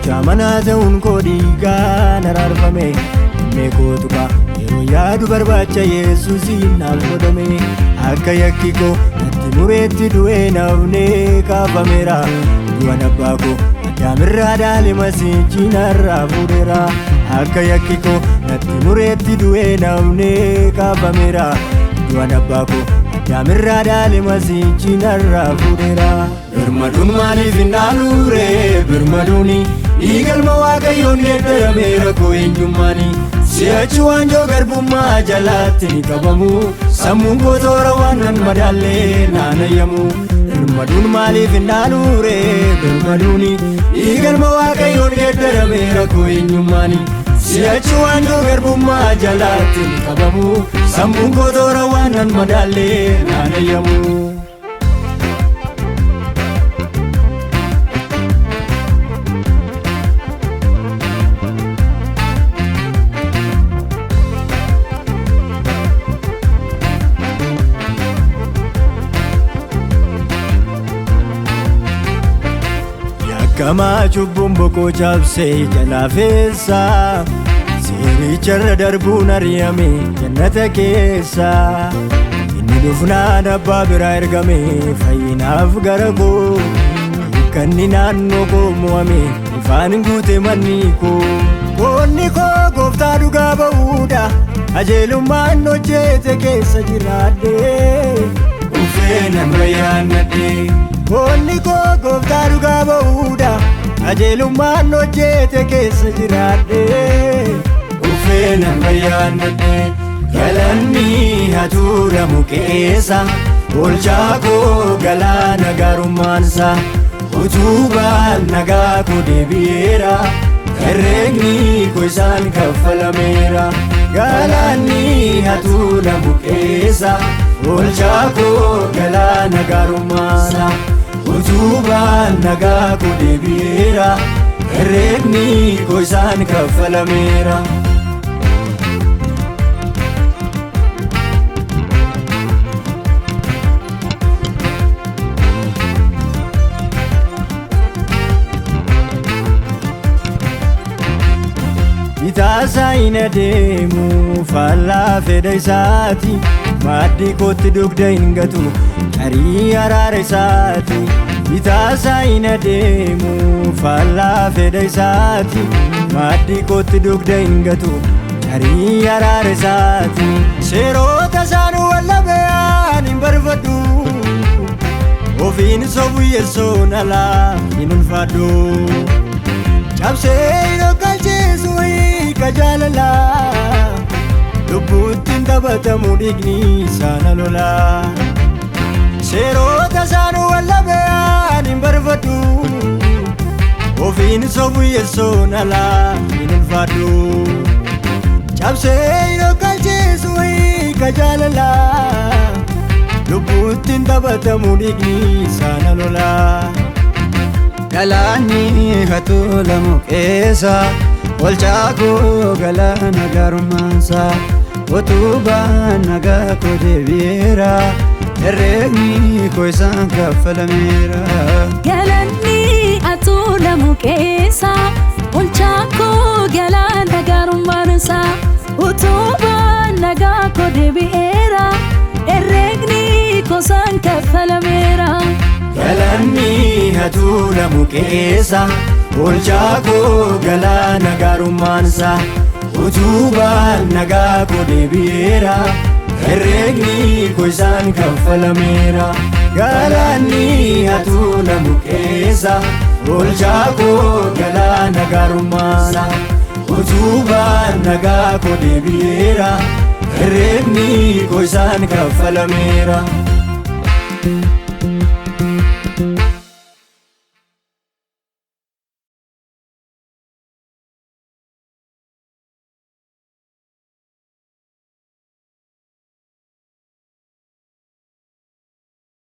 Jamana ta'uun koo dhiigaan araarfame meekootu ka yeroo yaadu barbaacha Yesuusiin naaf godhame akka yakki koo natti mureetti du'ee nafnee kaafameera du'aan abbaa koo Adaamirraa dhaale masiichi narraa fuudheera akka yakki koo natti mureetti du'ee nafnee kaafameera du'aan abbaa koo Adaamirraa dhaale masiichi narraa fuudheera birmaduun maaliif hin dhaaluure birmaduuni Igalma Waaqayyoon geeddarameera koo eenyummaanii si'achi waanjoo garbummaa jalaatti ni qabamu sammuun koo toora waan nan madaallee naanayyamu birmaduun maaliif hin dhaaluure birmaduuni Igalma Waaqayyoon geeddarameera koo eenyummaanii si'achi waanjoo garbummaa jalaatti ni qabamu sammuun koo toora waan nan madaallee naanayyamu Kama cubbuun boqoo cabsee jalaafeessa seericharra darbuun ari'ame jannata keessa inni dhufnaan abbaa biraa ergame fayyinaaf gara koo kanni naannoo koo mo'ame ifaan guute manni koo qoonni koo gooftaa dhugaa ba'uudha qajeelummaan hojjete keessa jiraadhee ufee nan bayyaannadhee Qoonni koo gooftaa dhugaa ba'uudha qajeelummaan hojjete keessa jiraadhee ufee nan bayyaannadhee galanni hatuuramu keessa oolchaa koo galaana gaarummaansa utubaan nagaa koo deebi'eera herreegni koo isaan kaffalameera galanni hatuuramu keessa oolchaa koo galaana gaarummaansa utubaan nagaa koo deebi'eera herreegni koo isaan kaffalameera Bitaasaa hin adeemu faallaa fedha isaati Maaddii kootti dugda hin gatu tarii araara isaati Bitaasaa hin adeemu faallaa fedha isaati Maaddii kootti dugda hin gatu tarii araara isaati Seerota isaan wallabeen hin barbadu Ofiin sobu yeessoon alaa hin ulfaadhu Cabsee hin okkalcheessu hiika jaalalaa Lubbuuttiin taphatamu dhiigni isaana lolaa Seerota isaan wallabeen hin barbadu Ofiin sobu yeessoon alaa hin ulfaadhu Cabsee hin okkalcheessu hiika jaalalaa Lubbuuttiin taphatamu dhiigni isaana lolaa Galaanni hatuulamu keessa oolchaa koo galaana gaarummaansa utubaan nagaa koo deebi'eera herreegni koo isaan kaffalameera Galanni hatuulamu keessa oolchaa koo galaana gaarummaansa utubaan nagaa koo deebi'eera herreegni koo isaan kaffalameera Galanni hatuulamu keessa oolchaa koo galaana gaarummaansa utubaan nagaa koo deebi'eera herreegni koo isaan kaffalameera Galanni hatuulamu keessa oolchaa koo galaana gaarummaansa utubaan nagaa koo deebi'eera herreegni koo isaan kaffalameera